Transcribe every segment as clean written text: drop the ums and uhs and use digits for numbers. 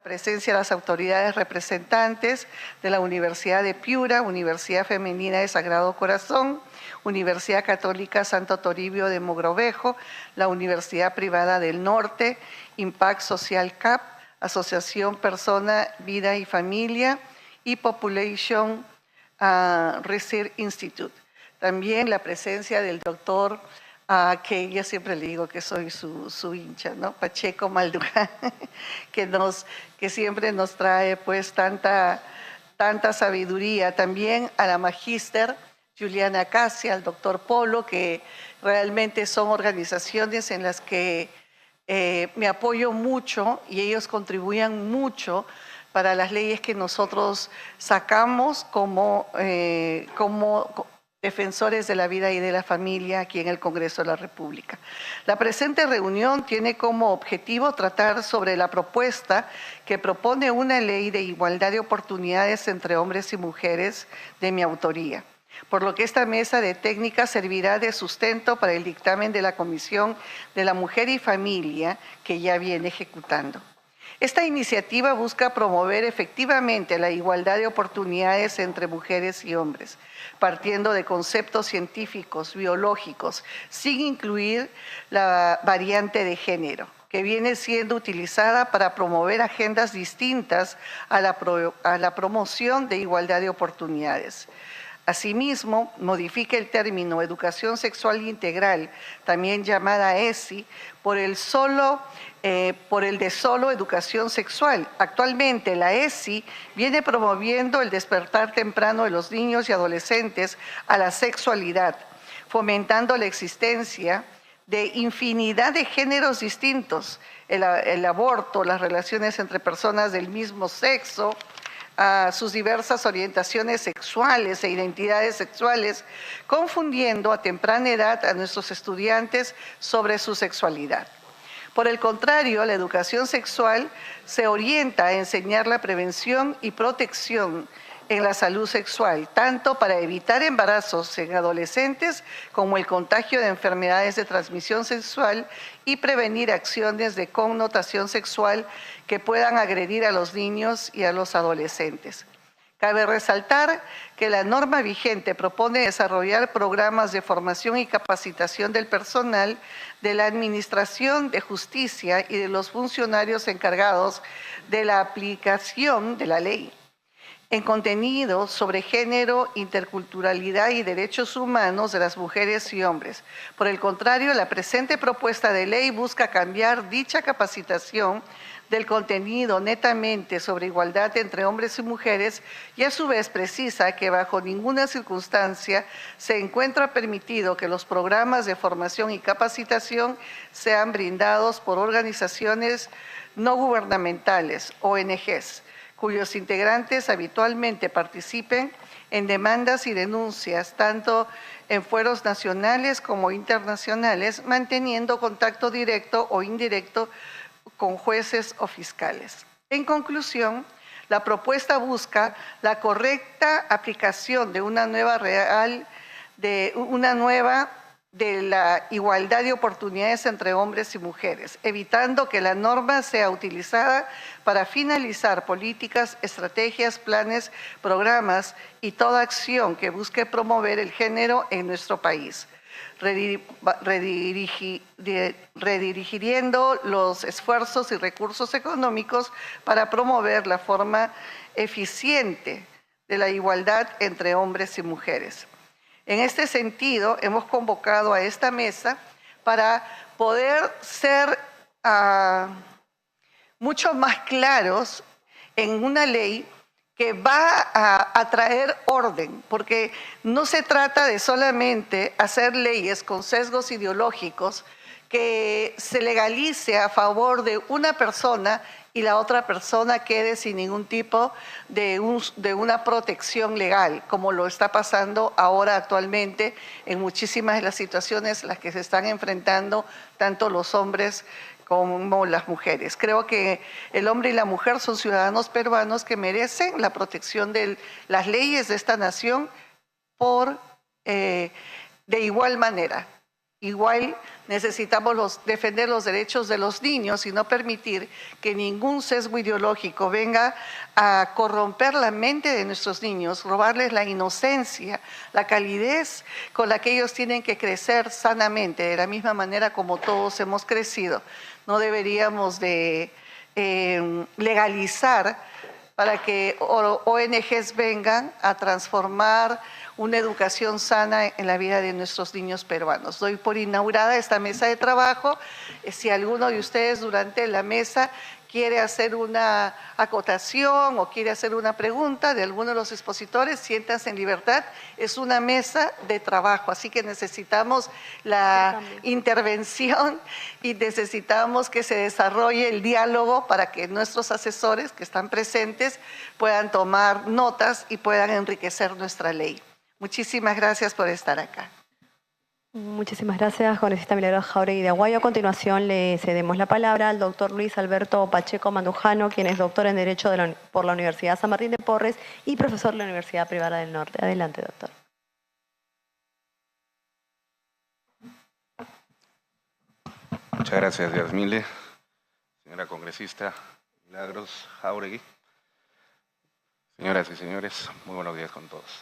Presencia de las autoridades representantes de la Universidad de Piura, Universidad Femenina de Sagrado Corazón, Universidad Católica Santo Toribio de Mogrovejo, la Universidad Privada del Norte, Impact Social CAP, Asociación Persona, Vida y Familia y Population Research Institute. También la presencia del doctor, que yo siempre le digo que soy su hincha, ¿no? Pacheco Malduján, que siempre nos trae pues tanta sabiduría. También a la magíster Juliana Casia, al doctor Polo, que realmente son organizaciones en las que me apoyo mucho y ellos contribuyen mucho para las leyes que nosotros sacamos como defensores de la vida y de la familia aquí en el Congreso de la República. La presente reunión tiene como objetivo tratar sobre la propuesta que propone una ley de igualdad de oportunidades entre hombres y mujeres de mi autoría, por lo que esta mesa de técnicas servirá de sustento para el dictamen de la Comisión de la Mujer y Familia que ya viene ejecutando. Esta iniciativa busca promover efectivamente la igualdad de oportunidades entre mujeres y hombres, partiendo de conceptos científicos, biológicos, sin incluir la variante de género, que viene siendo utilizada para promover agendas distintas a la promoción de igualdad de oportunidades. Asimismo, modifica el término educación sexual integral, también llamada ESI, por el de solo educación sexual. Actualmente la ESI viene promoviendo el despertar temprano de los niños y adolescentes a la sexualidad, fomentando la existencia de infinidad de géneros distintos, el aborto, las relaciones entre personas del mismo sexo, a sus diversas orientaciones sexuales e identidades sexuales, confundiendo a temprana edad a nuestros estudiantes sobre su sexualidad. Por el contrario, la educación sexual se orienta a enseñar la prevención y protección en la salud sexual, tanto para evitar embarazos en adolescentes como el contagio de enfermedades de transmisión sexual y prevenir acciones de connotación sexual que puedan agredir a los niños y a los adolescentes. Cabe resaltar que la norma vigente propone desarrollar programas de formación y capacitación del personal de la Administración de Justicia y de los funcionarios encargados de la aplicación de la ley, en contenido sobre género, interculturalidad y derechos humanos de las mujeres y hombres. Por el contrario, la presente propuesta de ley busca cambiar dicha capacitación del contenido netamente sobre igualdad entre hombres y mujeres y a su vez precisa que bajo ninguna circunstancia se encuentra permitido que los programas de formación y capacitación sean brindados por organizaciones no gubernamentales, ONGs, cuyos integrantes habitualmente participen en demandas y denuncias, tanto en fueros nacionales como internacionales, manteniendo contacto directo o indirecto con jueces o fiscales. En conclusión, la propuesta busca la correcta aplicación de una nueva de la igualdad de oportunidades entre hombres y mujeres, evitando que la norma sea utilizada para finalizar políticas, estrategias, planes, programas y toda acción que busque promover el género en nuestro país, redirigiendo los esfuerzos y recursos económicos para promover la forma eficiente de la igualdad entre hombres y mujeres. En este sentido, hemos convocado a esta mesa para poder ser mucho más claros en una ley que va a traer orden, porque no se trata de solamente hacer leyes con sesgos ideológicos que se legalice a favor de una persona y la otra persona quede sin ningún tipo de una protección legal, como lo está pasando ahora actualmente en muchísimas de las situaciones en las que se están enfrentando tanto los hombres como las mujeres. Creo que el hombre y la mujer son ciudadanos peruanos que merecen la protección de las leyes de esta nación de igual manera. Igual necesitamos defender los derechos de los niños y no permitir que ningún sesgo ideológico venga a corromper la mente de nuestros niños, robarles la inocencia, la calidez con la que ellos tienen que crecer sanamente, de la misma manera como todos hemos crecido. No deberíamos de legalizar para que ONGs vengan a transformar una educación sana en la vida de nuestros niños peruanos. Doy por inaugurada esta mesa de trabajo. Si alguno de ustedes durante la mesa quiere hacer una acotación o quiere hacer una pregunta de alguno de los expositores, siéntanse en libertad. Es una mesa de trabajo, así que necesitamos la intervención y necesitamos que se desarrolle el diálogo para que nuestros asesores que están presentes puedan tomar notas y puedan enriquecer nuestra ley. Muchísimas gracias por estar acá. Muchísimas gracias, congresista Milagros Jáuregui de Aguayo. A continuación le cedemos la palabra al doctor Luis Alberto Pacheco Mandujano, quien es doctor en Derecho por la Universidad San Martín de Porres y profesor de la Universidad Privada del Norte. Adelante, doctor. Muchas gracias, Yasmile. Señora congresista Milagros Jáuregui. Señoras y señores, muy buenos días con todos.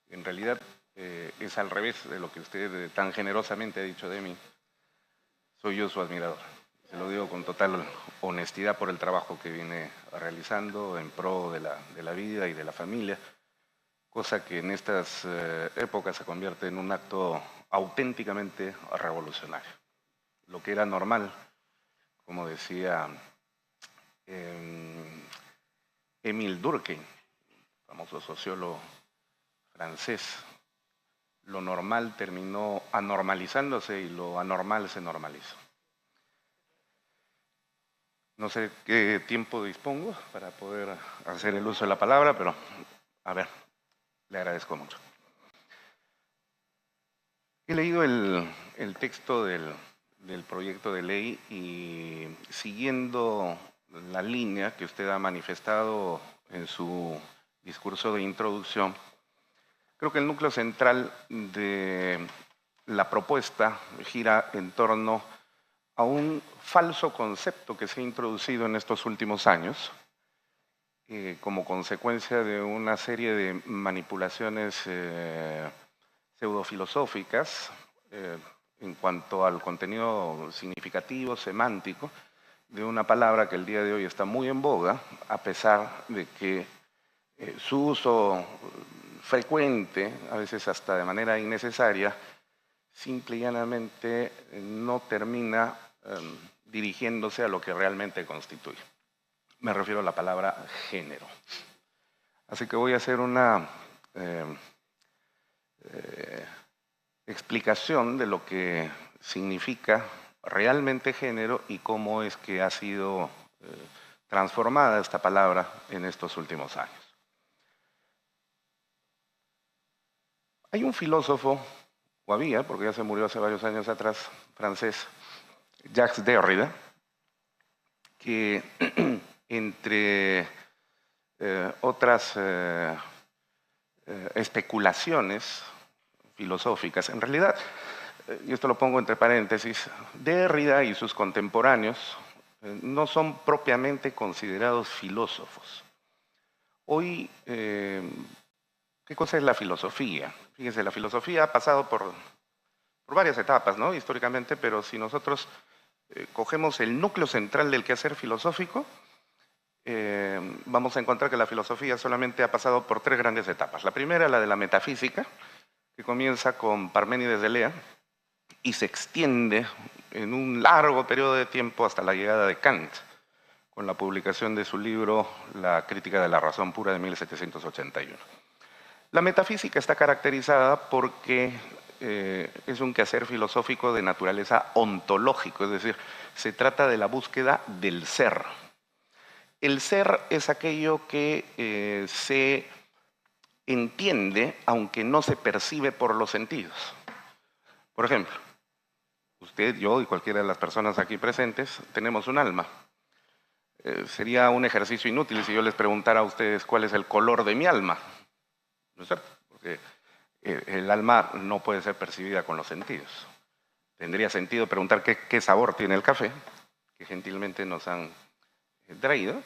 En realidad es al revés de lo que usted tan generosamente ha dicho de mí. Soy yo su admirador. Se lo digo con total honestidad por el trabajo que viene realizando en pro de la vida y de la familia, cosa que en estas épocas se convierte en un acto auténticamente revolucionario. Lo que era normal, como decía Émile Durkheim, famoso sociólogo francés, lo normal terminó anormalizándose y lo anormal se normalizó. No sé qué tiempo dispongo para poder hacer el uso de la palabra, pero a ver, le agradezco mucho. He leído el texto del proyecto de ley y siguiendo la línea que usted ha manifestado en su discurso de introducción, creo que el núcleo central de la propuesta gira en torno a un falso concepto que se ha introducido en estos últimos años como consecuencia de una serie de manipulaciones pseudofilosóficas en cuanto al contenido significativo, semántico, de una palabra que el día de hoy está muy en boga, a pesar de que su uso frecuente, a veces hasta de manera innecesaria, simple y llanamente no termina dirigiéndose a lo que realmente constituye. Me refiero a la palabra género. Así que voy a hacer una explicación de lo que significa realmente género y cómo es que ha sido transformada esta palabra en estos últimos años. Hay un filósofo, o había, porque ya se murió hace varios años atrás, francés, Jacques Derrida, que entre otras especulaciones filosóficas, en realidad, y esto lo pongo entre paréntesis, Derrida y sus contemporáneos no son propiamente considerados filósofos. Hoy, ¿qué cosa es la filosofía? Fíjense, la filosofía ha pasado por varias etapas, ¿no? Históricamente, pero si nosotros cogemos el núcleo central del quehacer filosófico, vamos a encontrar que la filosofía solamente ha pasado por tres grandes etapas. La primera, la de la metafísica, que comienza con Parménides de Elea y se extiende en un largo periodo de tiempo hasta la llegada de Kant, con la publicación de su libro La crítica de la razón pura de 1781. La metafísica está caracterizada porque es un quehacer filosófico de naturaleza ontológico, es decir, se trata de la búsqueda del ser. El ser es aquello que se entiende, aunque no se percibe por los sentidos. Por ejemplo, usted, yo y cualquiera de las personas aquí presentes tenemos un alma. Sería un ejercicio inútil si yo les preguntara a ustedes cuál es el color de mi alma. ¿No es cierto? Porque el alma no puede ser percibida con los sentidos. Tendría sentido preguntar qué sabor tiene el café, que gentilmente nos han traído,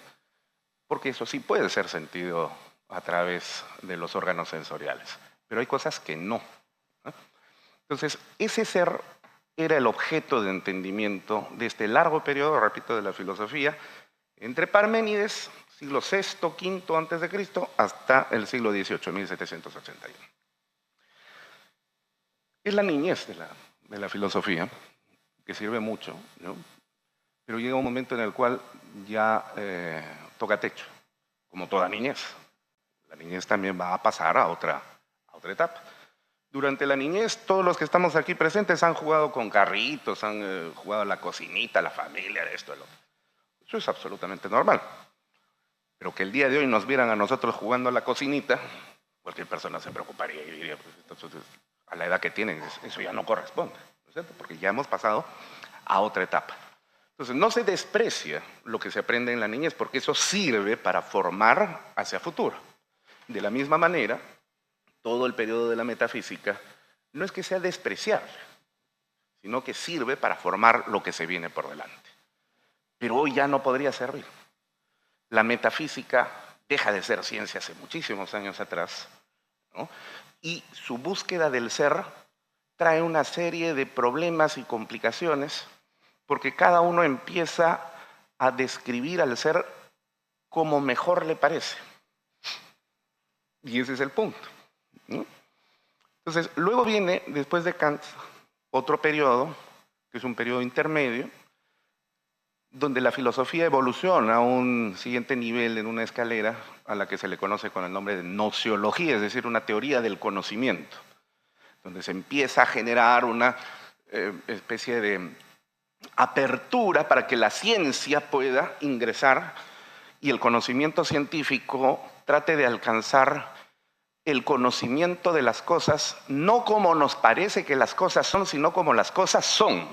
porque eso sí puede ser sentido a través de los órganos sensoriales. Pero hay cosas que no. Entonces, ese ser era el objeto de entendimiento de este largo periodo, repito, de la filosofía, entre Parménides, siglo VI, V antes de Cristo, hasta el siglo XVIII, 1781. Es la niñez de la filosofía, que sirve mucho, ¿no? Pero llega un momento en el cual ya toca techo, como toda niñez. La niñez también va a pasar a otra etapa. Durante la niñez, todos los que estamos aquí presentes han jugado con carritos, han jugado a la cocinita, la familia, esto, el otro. Eso es absolutamente normal. Pero que el día de hoy nos vieran a nosotros jugando a la cocinita, cualquier persona se preocuparía y diría, pues, entonces, a la edad que tienen, eso ya no corresponde, ¿no es cierto? Porque ya hemos pasado a otra etapa. Entonces, no se desprecia lo que se aprende en la niñez, porque eso sirve para formar hacia futuro. De la misma manera, todo el periodo de la metafísica no es que sea despreciable, sino que sirve para formar lo que se viene por delante. Pero hoy ya no podría servir. La metafísica deja de ser ciencia hace muchísimos años atrás, ¿no? Y su búsqueda del ser trae una serie de problemas y complicaciones porque cada uno empieza a describir al ser como mejor le parece. Y ese es el punto, ¿no? Entonces, luego viene, después de Kant, otro periodo, que es un periodo intermedio, donde la filosofía evoluciona a un siguiente nivel en una escalera a la que se le conoce con el nombre de nociología, es decir, una teoría del conocimiento, donde se empieza a generar una especie de apertura para que la ciencia pueda ingresar y el conocimiento científico trate de alcanzar el conocimiento de las cosas, no como nos parece que las cosas son, sino como las cosas son.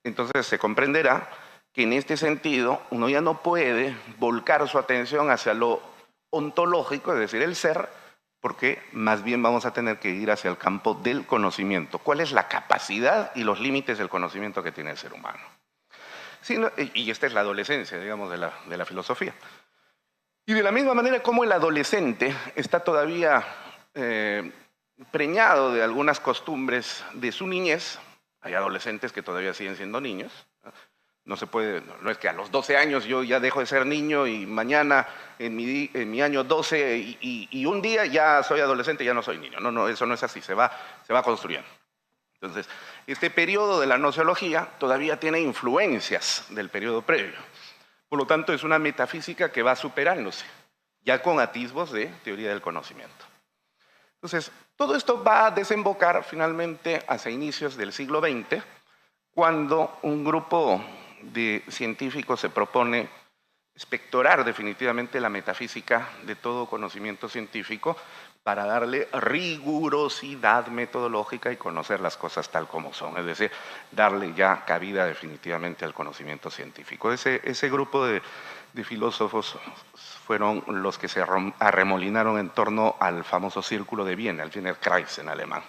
Entonces se comprenderá que en este sentido uno ya no puede volcar su atención hacia lo ontológico, es decir, el ser, porque más bien vamos a tener que ir hacia el campo del conocimiento. ¿Cuál es la capacidad y los límites del conocimiento que tiene el ser humano? Sí, y esta es la adolescencia, digamos, de la filosofía. Y de la misma manera como el adolescente está todavía preñado de algunas costumbres de su niñez, hay adolescentes que todavía siguen siendo niños, no se puede, no es que a los 12 años yo ya dejo de ser niño y mañana en mi año 12 y un día ya soy adolescente y ya no soy niño. No, eso no es así, se va construyendo. Entonces, este periodo de la nociología todavía tiene influencias del periodo previo. Por lo tanto, es una metafísica que va superándose, ya con atisbos de teoría del conocimiento. Entonces, todo esto va a desembocar finalmente hacia inicios del siglo XX, cuando un grupo de científicos se propone espectorar definitivamente la metafísica de todo conocimiento científico para darle rigurosidad metodológica y conocer las cosas tal como son, es decir, darle ya cabida definitivamente al conocimiento científico. Ese grupo de filósofos fueron los que se arremolinaron en torno al famoso Círculo de Viena, el Wiener Kreis en alemán,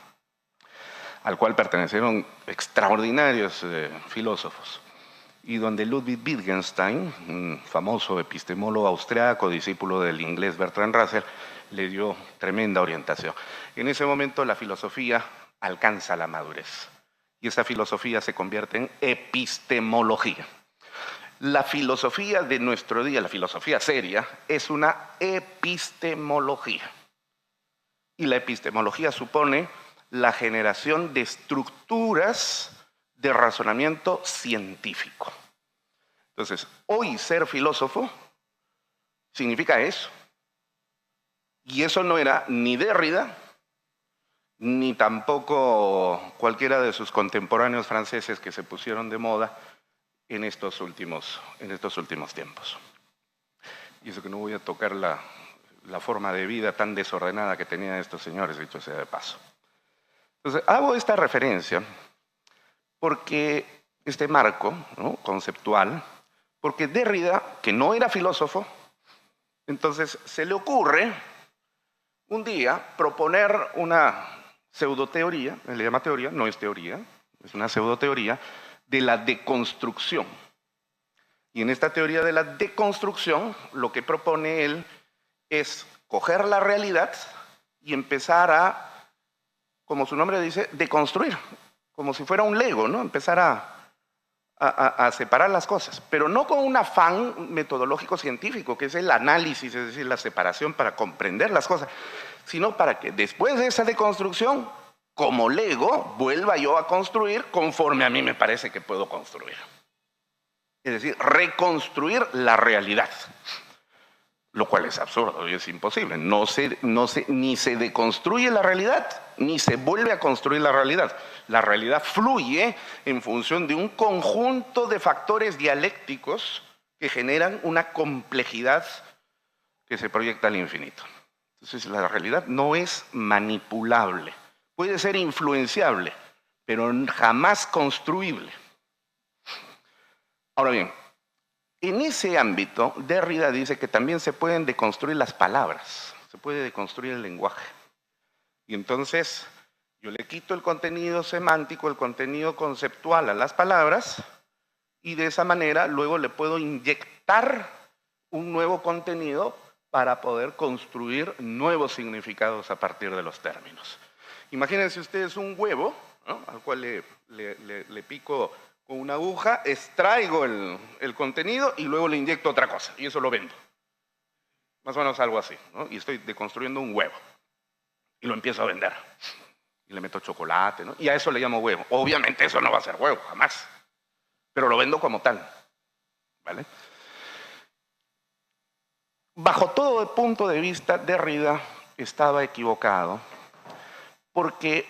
al cual pertenecieron extraordinarios filósofos, y donde Ludwig Wittgenstein, un famoso epistemólogo austriaco, discípulo del inglés Bertrand Russell, le dio tremenda orientación. En ese momento la filosofía alcanza la madurez y esa filosofía se convierte en epistemología. La filosofía de nuestro día, la filosofía seria, es una epistemología. Y la epistemología supone la generación de estructuras de razonamiento científico. Entonces, hoy ser filósofo significa eso. Y eso no era ni Derrida, ni tampoco cualquiera de sus contemporáneos franceses que se pusieron de moda en estos últimos tiempos. Y eso que no voy a tocar la forma de vida tan desordenada que tenían estos señores, dicho sea de paso. Entonces, hago esta referencia porque este marco, ¿no?, conceptual, porque Derrida, que no era filósofo, entonces se le ocurre un día proponer una pseudoteoría, le llama teoría, no es teoría, es una pseudoteoría de la deconstrucción. Y en esta teoría de la deconstrucción, lo que propone él es coger la realidad y empezar a, como su nombre dice, deconstruir, como si fuera un Lego, ¿no? Empezar a separar las cosas, pero no con un afán metodológico científico, que es el análisis, es decir, la separación para comprender las cosas, sino para que después de esa deconstrucción, como Lego, vuelva yo a construir conforme a mí me parece que puedo construir. Es decir, reconstruir la realidad, lo cual es absurdo y es imposible. Ni se deconstruye la realidad, ni se vuelve a construir la realidad. La realidad fluye en función de un conjunto de factores dialécticos que generan una complejidad que se proyecta al infinito. Entonces, la realidad no es manipulable. Puede ser influenciable, pero jamás construible. Ahora bien, en ese ámbito, Derrida dice que también se pueden deconstruir las palabras, se puede deconstruir el lenguaje. Y entonces, yo le quito el contenido semántico, el contenido conceptual a las palabras, y de esa manera luego le puedo inyectar un nuevo contenido para poder construir nuevos significados a partir de los términos. Imagínense ustedes un huevo, ¿no?, al cual le pico con una aguja, extraigo el contenido y luego le inyecto otra cosa, y eso lo vendo. Más o menos algo así, ¿no? Y estoy deconstruyendo un huevo, y lo empiezo a vender. Y le meto chocolate, ¿no? Y a eso le llamo huevo. Obviamente eso no va a ser huevo, jamás. Pero lo vendo como tal, ¿vale? Bajo todo punto de vista, Derrida estaba equivocado, porque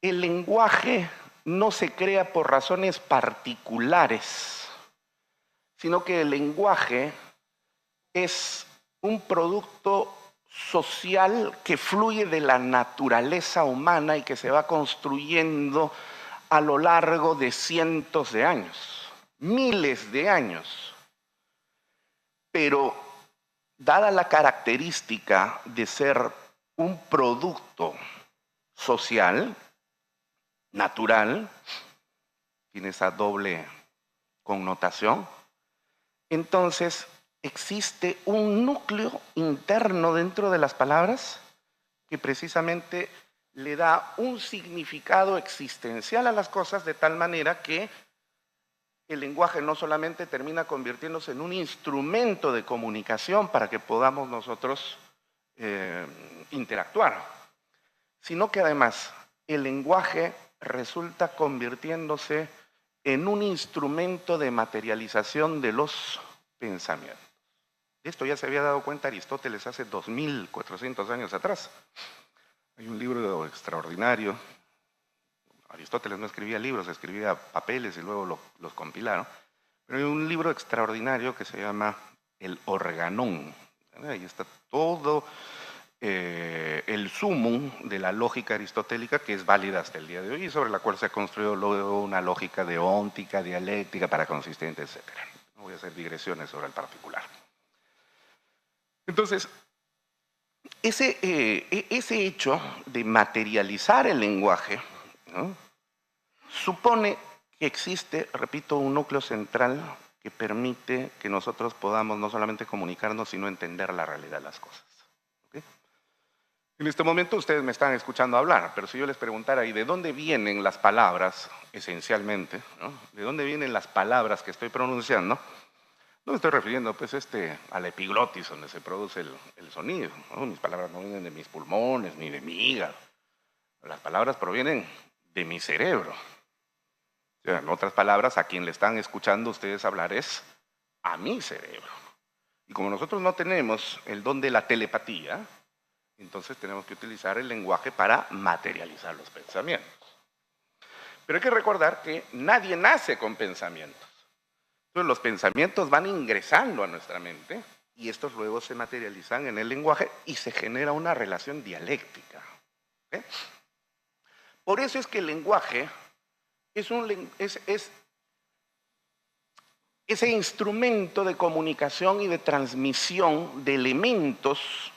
el lenguaje no se crea por razones particulares, sino que el lenguaje es un producto social que fluye de la naturaleza humana y que se va construyendo a lo largo de cientos de años, miles de años. Pero dada la característica de ser un producto social, natural, tiene esa doble connotación, entonces existe un núcleo interno dentro de las palabras que precisamente le da un significado existencial a las cosas, de tal manera que el lenguaje no solamente termina convirtiéndose en un instrumento de comunicación para que podamos nosotros interactuar, sino que además el lenguaje resulta convirtiéndose en un instrumento de materialización de los pensamientos. Esto ya se había dado cuenta Aristóteles hace 2400 años atrás. Hay un libro extraordinario. Aristóteles no escribía libros, escribía papeles y luego los compilaron. Pero hay un libro extraordinario que se llama El Organón. Ahí está todo el sumum de la lógica aristotélica, que es válida hasta el día de hoy y sobre la cual se ha construido luego una lógica deóntica, dialéctica, paraconsistente, etc. No voy a hacer digresiones sobre el particular. Entonces, ese hecho de materializar el lenguaje, ¿no?, supone que existe, repito, un núcleo central que permite que nosotros podamos no solamente comunicarnos, sino entender la realidad de las cosas. ¿Okay? En este momento ustedes me están escuchando hablar, pero si yo les preguntara, ¿y de dónde vienen las palabras, esencialmente, ¿no? ¿De dónde vienen las palabras que estoy pronunciando? No me estoy refiriendo pues a la epiglotis, donde se produce el sonido, ¿no? Mis palabras no vienen de mis pulmones ni de mi hígado. Las palabras provienen de mi cerebro. O sea, en otras palabras, a quien le están escuchando ustedes hablar es a mi cerebro. Y como nosotros no tenemos el don de la telepatía, entonces tenemos que utilizar el lenguaje para materializar los pensamientos. Pero hay que recordar que nadie nace con pensamientos. Entonces los pensamientos van ingresando a nuestra mente y estos luego se materializan en el lenguaje y se genera una relación dialéctica. ¿Okay? Por eso es que el lenguaje es ese instrumento de comunicación y de transmisión de elementos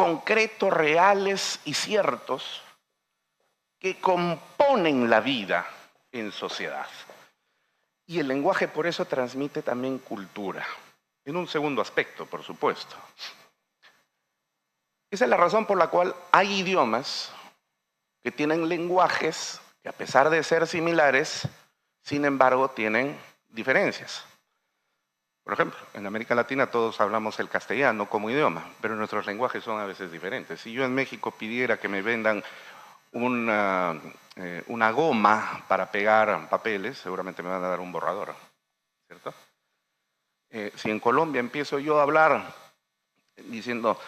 concretos, reales y ciertos que componen la vida en sociedad. Y el lenguaje por eso transmite también cultura, en un segundo aspecto, por supuesto. Esa es la razón por la cual hay idiomas que tienen lenguajes que, a pesar de ser similares, sin embargo tienen diferencias. Por ejemplo, en América Latina todos hablamos el castellano como idioma, pero nuestros lenguajes son a veces diferentes. Si yo en México pidiera que me vendan una goma para pegar papeles, seguramente me van a dar un borrador, ¿cierto? Si en Colombia empiezo yo a hablar diciendo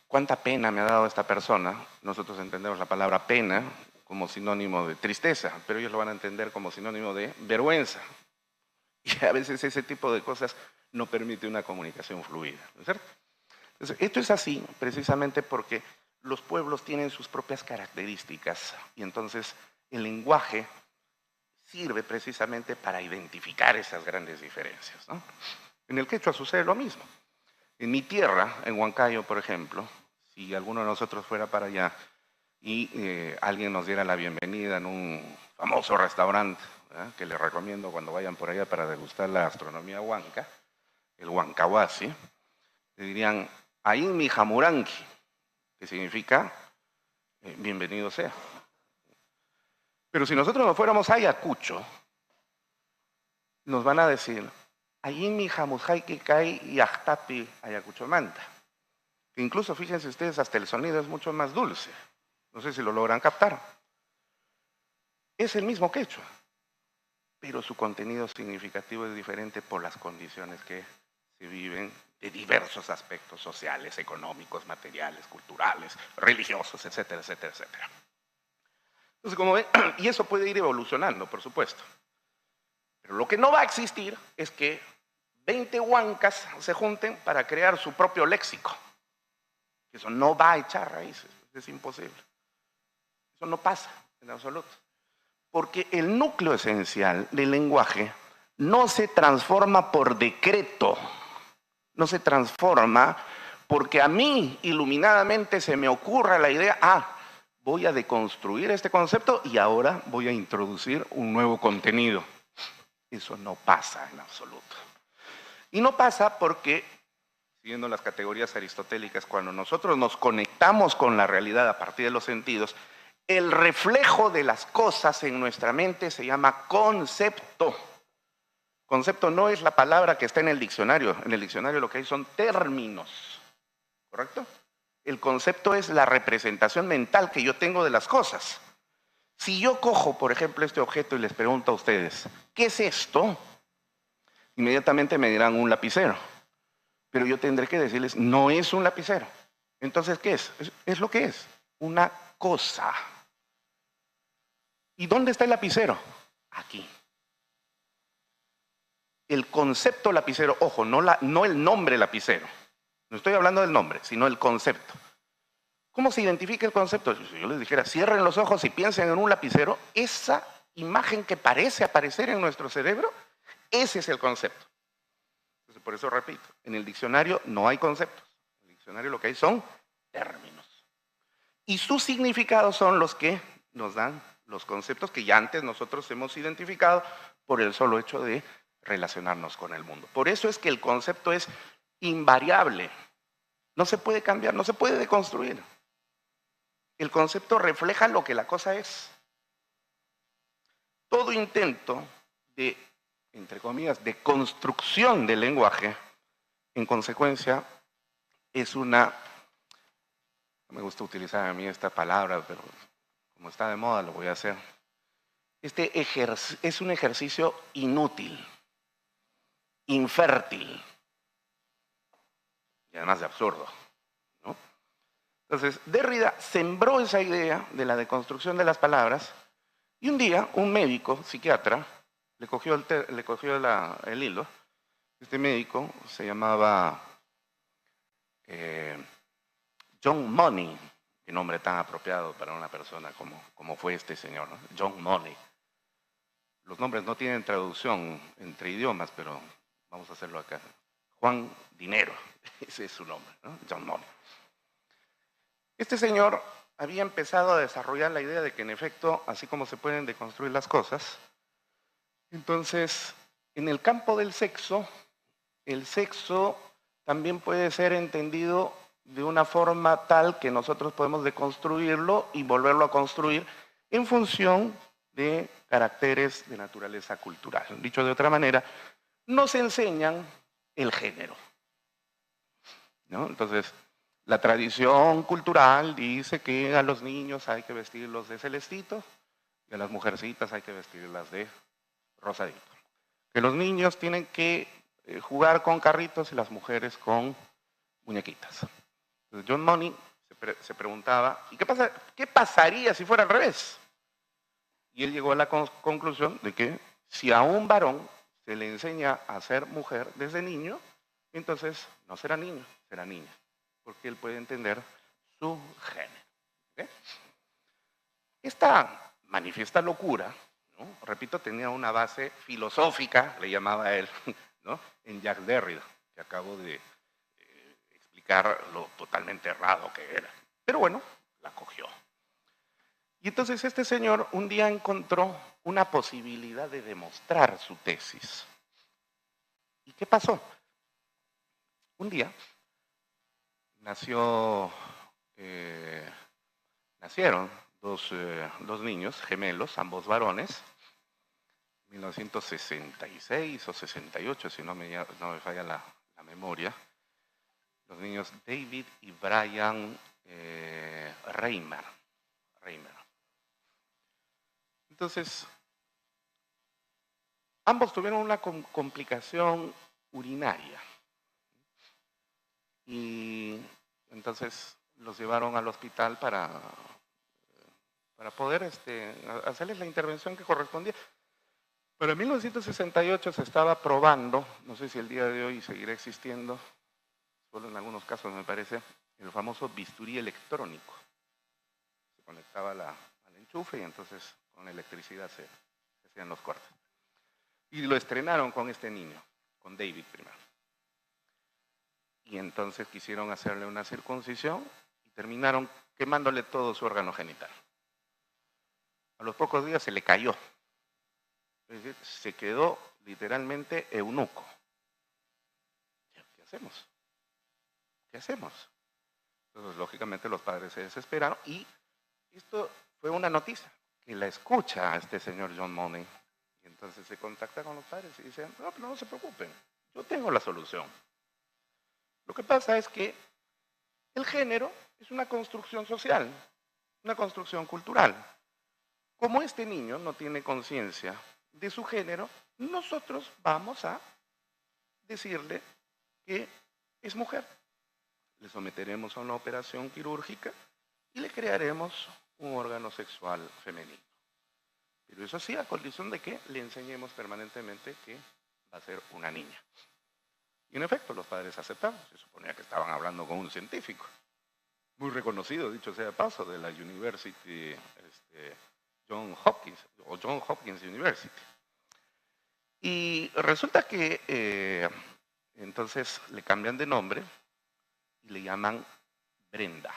cuánta pena me ha dado esta persona, nosotros entendemos la palabra pena como sinónimo de tristeza, pero ellos lo van a entender como sinónimo de vergüenza. Y a veces ese tipo de cosas no permite una comunicación fluida, ¿no es cierto? Entonces, esto es así precisamente porque los pueblos tienen sus propias características y entonces el lenguaje sirve precisamente para identificar esas grandes diferencias, ¿no? En el quechua sucede lo mismo. En mi tierra, en Huancayo, por ejemplo, si alguno de nosotros fuera para allá y alguien nos diera la bienvenida en un famoso restaurante, ¿verdad?, que les recomiendo cuando vayan por allá para degustar la gastronomía huanca, el huancahuasi, le dirían Ayin mi jamuranqui, que significa bienvenido sea. Pero si nosotros nos fuéramos a Ayacucho, nos van a decir Ayin mi jamujaiki kai yachtapi Ayacuchomanta, que incluso, fíjense ustedes, hasta el sonido es mucho más dulce. No sé si lo logran captar. Es el mismo quechua, pero su contenido significativo es diferente por las condiciones que se viven de diversos aspectos sociales, económicos, materiales, culturales, religiosos, etcétera, etcétera, etcétera. Entonces, como ven, y eso puede ir evolucionando, por supuesto. Pero lo que no va a existir es que 20 huancas se junten para crear su propio léxico. Eso no va a echar raíces, es imposible. Eso no pasa en absoluto. Porque el núcleo esencial del lenguaje no se transforma por decreto, no se transforma porque a mí iluminadamente se me ocurra la idea, voy a deconstruir este concepto y ahora voy a introducir un nuevo contenido. Eso no pasa en absoluto. Y no pasa porque, siguiendo las categorías aristotélicas, cuando nosotros nos conectamos con la realidad a partir de los sentidos, el reflejo de las cosas en nuestra mente se llama concepto. Concepto no es la palabra que está en el diccionario. En el diccionario lo que hay son términos, ¿correcto? El concepto es la representación mental que yo tengo de las cosas. Si yo cojo, por ejemplo, este objeto y les pregunto a ustedes, ¿qué es esto? Inmediatamente me dirán un lapicero. Pero yo tendré que decirles, no es un lapicero. Entonces, ¿qué es? Es lo que es, una cosa. ¿Y dónde está el lapicero? Aquí. El concepto lapicero, ojo, no el nombre lapicero. No estoy hablando del nombre, sino el concepto. ¿Cómo se identifica el concepto? Si yo les dijera, cierren los ojos y piensen en un lapicero, esa imagen que parece aparecer en nuestro cerebro, ese es el concepto. Entonces, por eso repito, en el diccionario no hay conceptos. En el diccionario lo que hay son términos. Y sus significados son los que nos dan los conceptos que ya antes nosotros hemos identificado por el solo hecho de relacionarnos con el mundo. Por eso es que el concepto es invariable. No se puede cambiar, no se puede deconstruir. El concepto refleja lo que la cosa es. Todo intento de, entre comillas, de construcción del lenguaje, en consecuencia, es una... No me gusta utilizar a mí esta palabra, pero como está de moda lo voy a hacer. Es un ejercicio inútil, infértil y además de absurdo, ¿no? Entonces, Derrida sembró esa idea de la deconstrucción de las palabras y un día un médico, psiquiatra, le cogió el hilo. Este médico se llamaba John Money, qué nombre tan apropiado para una persona como fue este señor, ¿no? John Money. Los nombres no tienen traducción entre idiomas, pero vamos a hacerlo acá. Juan Dinero, ese es su nombre, ¿no? John Money. Este señor había empezado a desarrollar la idea de que en efecto, así como se pueden deconstruir las cosas, entonces en el campo del sexo, el sexo también puede ser entendido de una forma tal que nosotros podemos deconstruirlo y volverlo a construir en función de caracteres de naturaleza cultural. Dicho de otra manera, nos enseñan el género, ¿no? Entonces, la tradición cultural dice que a los niños hay que vestirlos de celestito y a las mujercitas hay que vestirlas de rosadito. Que los niños tienen que jugar con carritos y las mujeres con muñequitas. Entonces John Money se preguntaba, ¿y qué pasaría si fuera al revés? Y él llegó a la conclusión de que si a un varón se le enseña a ser mujer desde niño, entonces no será niño, será niña, porque él puede entender su género. ¿Okay? Esta manifiesta locura, ¿no? Repito, tenía una base filosófica, le llamaba él, ¿no? En Jacques Derrida, que acabo de explicar lo totalmente errado que era. Pero bueno, la cogió. Y entonces este señor un día encontró una posibilidad de demostrar su tesis. ¿Y qué pasó? Un día nacieron dos niños gemelos, ambos varones, 1966 o 68, si no me falla la memoria. Los niños David y Brian Reimer. Entonces, ambos tuvieron una complicación urinaria y entonces los llevaron al hospital para poder hacerles la intervención que correspondía. Pero en 1968 se estaba probando, no sé si el día de hoy seguirá existiendo, solo en algunos casos me parece, el famoso bisturí electrónico. Se conectaba al enchufe y entonces con electricidad se hacían los cortes. Y lo estrenaron con este niño, con David primero. Y entonces quisieron hacerle una circuncisión y terminaron quemándole todo su órgano genital. A los pocos días se le cayó. Es decir, se quedó literalmente eunuco. ¿Qué hacemos? ¿Qué hacemos? Entonces, lógicamente, los padres se desesperaron y esto fue una noticia que la escucha a este señor John Money. Y entonces se contacta con los padres y dicen, no se preocupen, yo tengo la solución. Lo que pasa es que el género es una construcción social, una construcción cultural. Como este niño no tiene conciencia de su género, nosotros vamos a decirle que es mujer. Le someteremos a una operación quirúrgica y le crearemos un órgano sexual femenino. Pero eso sí, a condición de que le enseñemos permanentemente que va a ser una niña. Y en efecto, los padres aceptaron. Se suponía que estaban hablando con un científico, muy reconocido, dicho sea de paso, de la University John Hopkins University. Y resulta que entonces le cambian de nombre y le llaman Brenda.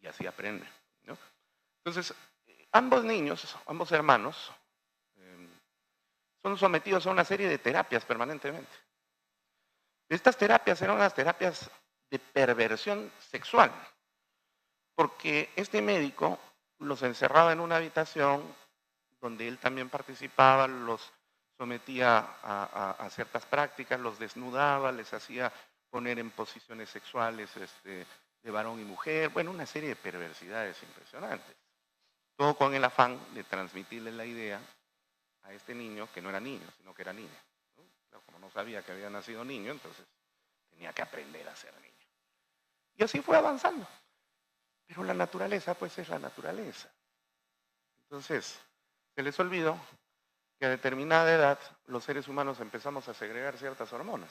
Y así aprende, ¿no? Entonces, ambos niños, ambos hermanos, son sometidos a una serie de terapias permanentemente. Estas terapias eran unas terapias de perversión sexual, porque este médico los encerraba en una habitación donde él también participaba, los sometía a ciertas prácticas, los desnudaba, les hacía poner en posiciones sexuales de varón y mujer, bueno, una serie de perversidades impresionantes. Todo con el afán de transmitirle la idea a este niño que no era niño, sino que era niña, ¿no? Pero como no sabía que había nacido niño, entonces tenía que aprender a ser niño. Y así fue avanzando. Pero la naturaleza, pues es la naturaleza. Entonces, se les olvidó que a determinada edad los seres humanos empezamos a segregar ciertas hormonas,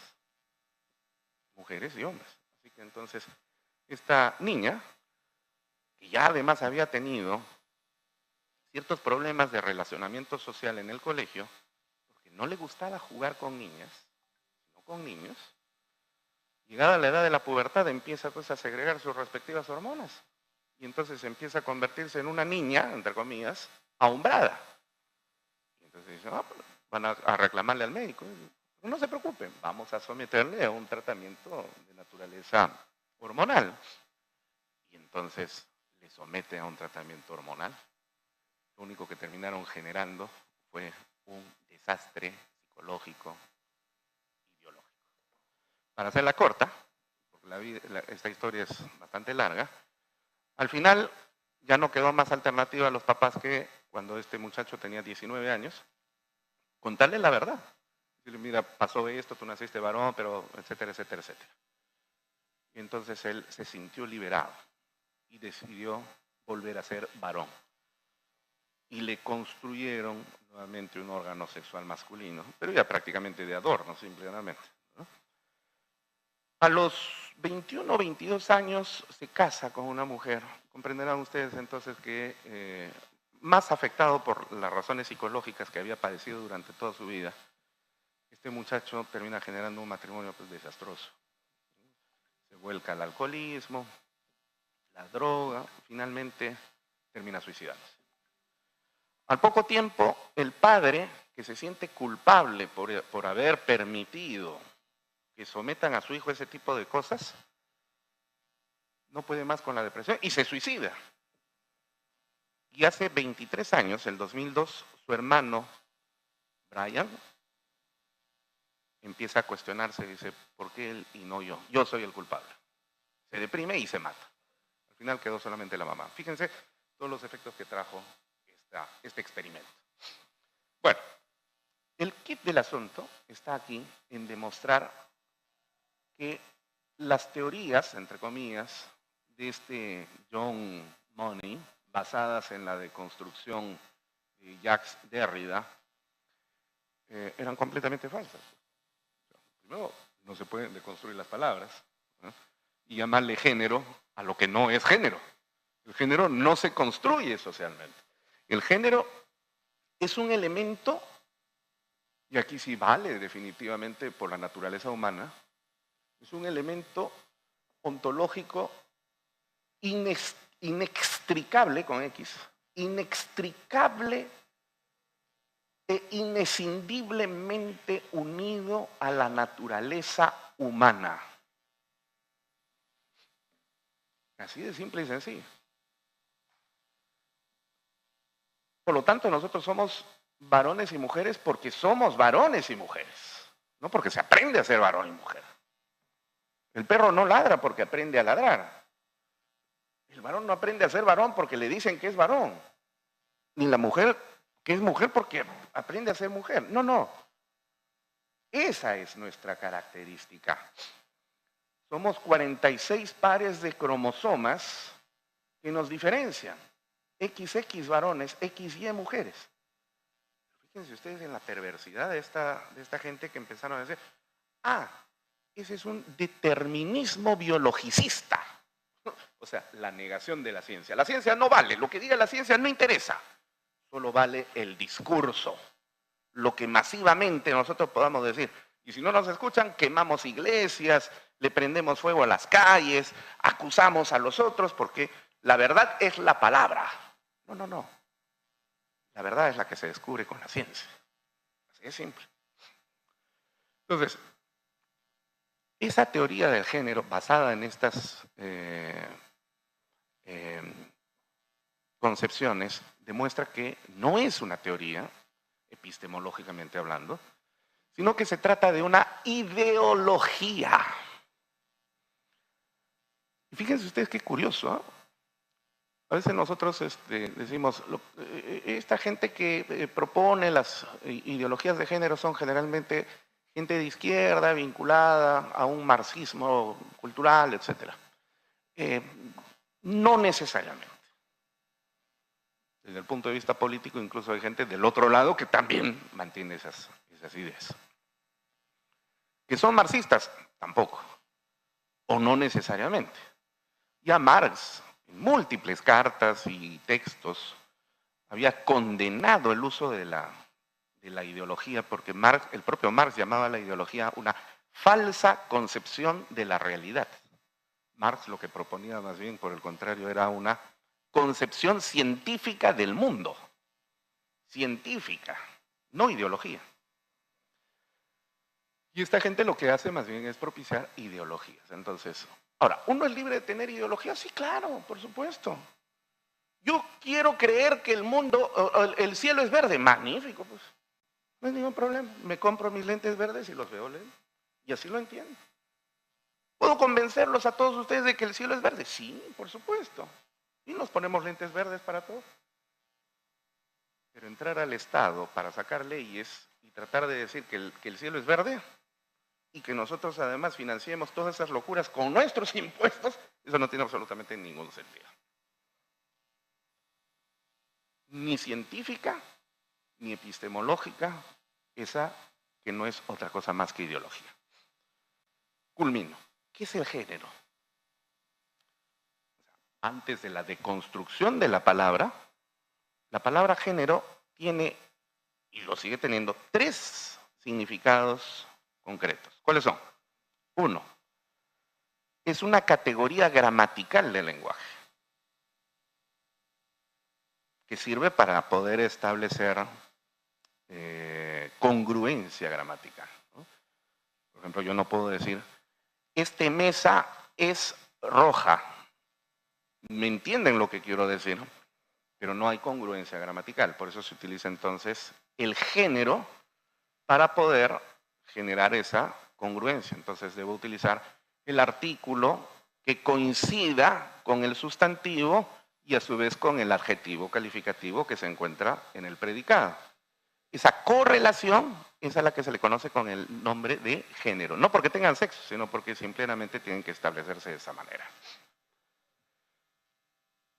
mujeres y hombres. Así que entonces, esta niña, que ya además había tenido ciertos problemas de relacionamiento social en el colegio, porque no le gustaba jugar con niñas, sino con niños, Llegada la edad de la pubertad, empieza pues a segregar sus respectivas hormonas. Y entonces empieza a convertirse en una niña, entre comillas, ahumbrada. Y entonces dicen, pues, van a reclamarle al médico. No se preocupen, vamos a someterle a un tratamiento de naturaleza hormonal. Y entonces le somete a un tratamiento hormonal. Lo único que terminaron generando fue un desastre psicológico y biológico. Para hacerla corta, porque esta historia es bastante larga, al final ya no quedó más alternativa a los papás que cuando este muchacho tenía 19 años, contarle la verdad. Decirle, mira, pasó esto, tú naciste varón, pero etcétera, etcétera, etcétera. Y entonces él se sintió liberado y decidió volver a ser varón. Y le construyeron nuevamente un órgano sexual masculino, pero ya prácticamente de adorno, simplemente, ¿no? A los 21 o 22 años se casa con una mujer. Comprenderán ustedes entonces que más afectado por las razones psicológicas que había padecido durante toda su vida, este muchacho termina generando un matrimonio pues, desastroso. Se vuelca al alcoholismo, la droga, finalmente termina suicidándose. Al poco tiempo, el padre, que se siente culpable por haber permitido que sometan a su hijo a ese tipo de cosas, no puede más con la depresión y se suicida. Y hace 23 años, el 2002, su hermano, Brian, empieza a cuestionarse y dice, ¿por qué él y no yo? Yo soy el culpable. Se deprime y se mata. Al final quedó solamente la mamá. Fíjense todos los efectos que trajo este experimento. Bueno, el kit del asunto está aquí en demostrar que las teorías, entre comillas, de este John Money, basadas en la deconstrucción de Jacques Derrida, eran completamente falsas. Primero, no se pueden deconstruir las palabras, ¿no? Y llamarle género a lo que no es género. El género no se construye socialmente. El género es un elemento, y aquí sí vale definitivamente por la naturaleza humana, es un elemento ontológico inextricable, con X, inextricable e inescindiblemente unido a la naturaleza humana. Así de simple y sencillo. Por lo tanto, nosotros somos varones y mujeres porque somos varones y mujeres, no porque se aprende a ser varón y mujer. El perro no ladra porque aprende a ladrar. El varón no aprende a ser varón porque le dicen que es varón. Ni la mujer que es mujer porque aprende a ser mujer. No, no. Esa es nuestra característica. Somos 46 pares de cromosomas que nos diferencian. XX varones, XY mujeres. Fíjense ustedes en la perversidad de esta gente que empezaron a decir, ese es un determinismo biologicista. O sea, la negación de la ciencia. La ciencia no vale, lo que diga la ciencia no interesa. Solo vale el discurso, lo que masivamente nosotros podamos decir. Y si no nos escuchan, quemamos iglesias, le prendemos fuego a las calles, acusamos a los otros porque la verdad es la palabra. No, no, no. La verdad es la que se descubre con la ciencia. Así de simple. Entonces, esa teoría del género basada en estas concepciones demuestra que no es una teoría, epistemológicamente hablando, sino que se trata de una ideología. Y fíjense ustedes qué curioso, ¿eh? A veces nosotros decimos, esta gente que propone las ideologías de género son generalmente gente de izquierda vinculada a un marxismo cultural, etc. No necesariamente. Desde el punto de vista político, incluso hay gente del otro lado que también mantiene esas ideas. ¿Que son marxistas? Tampoco. O no necesariamente. Ya Marx, en múltiples cartas y textos, había condenado el uso de la ideología, porque el propio Marx llamaba a la ideología una falsa concepción de la realidad. Marx lo que proponía más bien, por el contrario, era una concepción científica del mundo. Científica, no ideología. Y esta gente lo que hace más bien es propiciar ideologías. Entonces, ahora, ¿uno es libre de tener ideología? Sí, claro, por supuesto. Yo quiero creer que el mundo, el cielo es verde. Magnífico, pues. No hay ningún problema. Me compro mis lentes verdes y los veo leer. Y así lo entiendo. ¿Puedo convencerlos a todos ustedes de que el cielo es verde? Sí, por supuesto. Y nos ponemos lentes verdes para todos. Pero entrar al Estado para sacar leyes y tratar de decir que el cielo es verde y que nosotros además financiemos todas esas locuras con nuestros impuestos, eso no tiene absolutamente ningún sentido. Ni científica, ni epistemológica, esa que no es otra cosa más que ideología. Culmino. ¿Qué es el género? Antes de la deconstrucción de la palabra género tiene, y lo sigue teniendo, 3 significados concretos. ¿Cuáles son? 1, es una categoría gramatical del lenguaje que sirve para poder establecer congruencia gramatical, ¿no? Por ejemplo, yo no puedo decir, mesa es roja. ¿Me entienden lo que quiero decir? Pero no hay congruencia gramatical. Por eso se utiliza entonces el género para poder generar esa congruencia. Entonces debo utilizar el artículo que coincida con el sustantivo y a su vez con el adjetivo calificativo que se encuentra en el predicado. Esa correlación es a la que se le conoce con el nombre de género. No porque tengan sexo, sino porque simplemente tienen que establecerse de esa manera.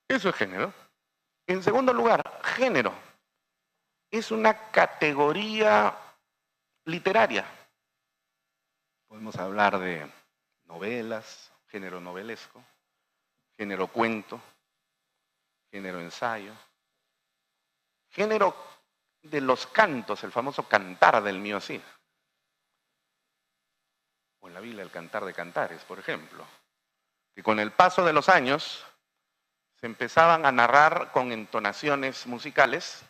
Eso es género. En segundo lugar, género es una categoría literaria. Podemos hablar de novelas, género novelesco, género cuento, género ensayo, género de los cantos, el famoso cantar del Mío Cid. O en la Biblia el cantar de cantares, por ejemplo, que con el paso de los años se empezaban a narrar con entonaciones musicales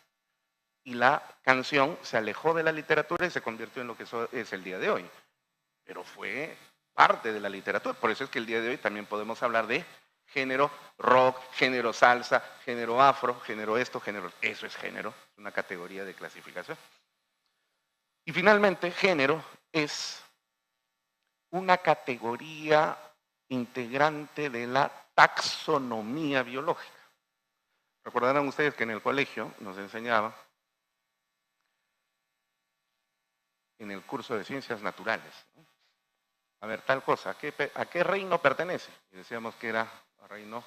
y la canción se alejó de la literatura y se convirtió en lo que es el día de hoy. Pero fue parte de la literatura, por eso es que el día de hoy también podemos hablar de género rock, género salsa, género afro, género esto, género... Eso es género, es una categoría de clasificación. Y finalmente, género es una categoría integrante de la taxonomía biológica. Recordarán ustedes que en el colegio nos enseñaba, en el curso de ciencias naturales, ¿no? A ver, tal cosa, ¿a qué reino pertenece? Y decíamos que era reino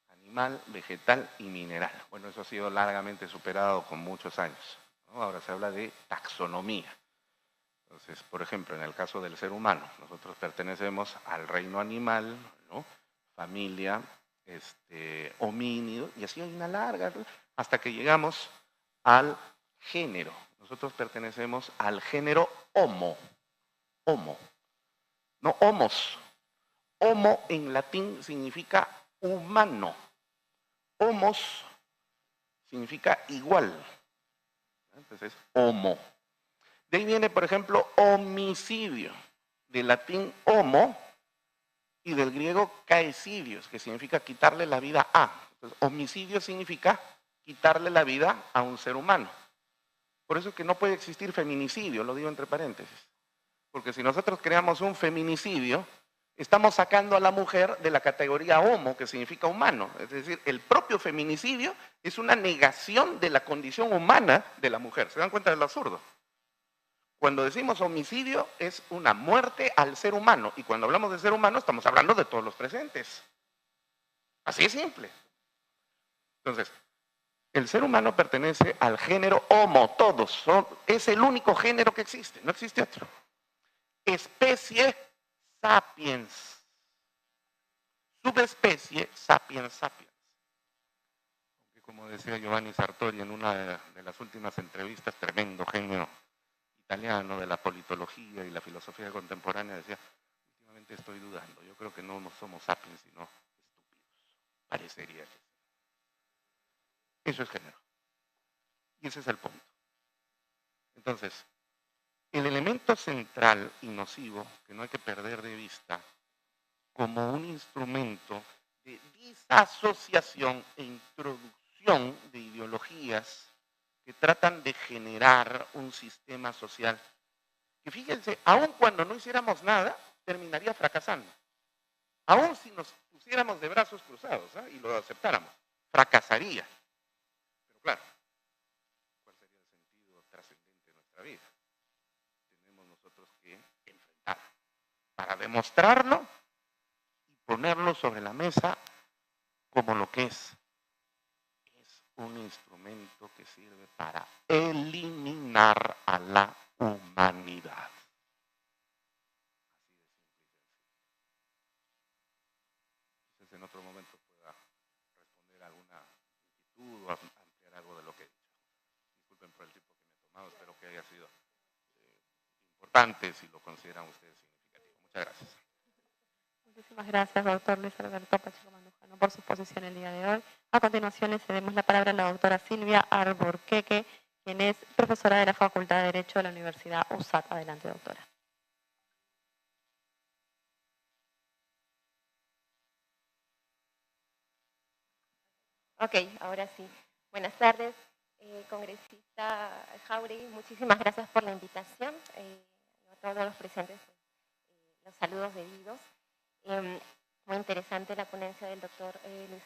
animal, vegetal y mineral. Bueno, eso ha sido largamente superado con muchos años, ¿no? Ahora se habla de taxonomía. Entonces, por ejemplo, en el caso del ser humano, nosotros pertenecemos al reino animal, ¿no? Familia, homínido, y así hay una larga, ¿no? Hasta que llegamos al género. Nosotros pertenecemos al género homo. Homo. No homos. Homo en latín significa humano. Homos significa igual. Entonces, homo. De ahí viene, por ejemplo, homicidio, del latín homo y del griego caecidios, que significa quitarle la vida a. Entonces, homicidio significa quitarle la vida a un ser humano. Por eso es que no puede existir feminicidio, lo digo entre paréntesis. Porque si nosotros creamos un feminicidio, estamos sacando a la mujer de la categoría homo, que significa humano. Es decir, el propio feminicidio es una negación de la condición humana de la mujer. ¿Se dan cuenta del absurdo? Cuando decimos homicidio es una muerte al ser humano. Y cuando hablamos de ser humano estamos hablando de todos los presentes. Así es simple. Entonces, el ser humano pertenece al género homo, todos. Es el único género que existe, no existe otro. Especie sapiens. Subespecie sapiens sapiens. Aunque como decía Giovanni Sartori en una de las últimas entrevistas, tremendo género italiano de la politología y la filosofía contemporánea, decía, últimamente estoy dudando, yo creo que no somos sapiens, sino estúpidos, parecería que sí. Eso es género. Y ese es el punto. Entonces, el elemento central y nocivo que no hay que perder de vista como un instrumento de disasociación e introducción de ideologías que tratan de generar un sistema social que, fíjense, aun cuando no hiciéramos nada, terminaría fracasando. Aun si nos pusiéramos de brazos cruzados y lo aceptáramos, fracasaría. Pero claro, ¿cuál sería el sentido trascendente de nuestra vida? Tenemos nosotros que enfrentar para demostrarlo y ponerlo sobre la mesa como lo que es. Es un instrumento que sirve para eliminar a la humanidad. Quizás en otro momento pueda responder alguna inquietud o ampliar algo de lo que he dicho. Disculpen por el tiempo que me he tomado, espero que haya sido importante si lo consideran ustedes significativo. Muchas gracias. Muchísimas gracias, doctor Luis Alberto Pacheco Mandujano, por su exposición el día de hoy. A continuación, le cedemos la palabra a la doctora Silvia Alburquerque, quien es profesora de la Facultad de Derecho de la Universidad USAT. Adelante, doctora. Ok, ahora sí. Buenas tardes, congresista Jáuregui. Muchísimas gracias por la invitación. A todos los presentes, los saludos debidos. Muy interesante la ponencia del doctor Luis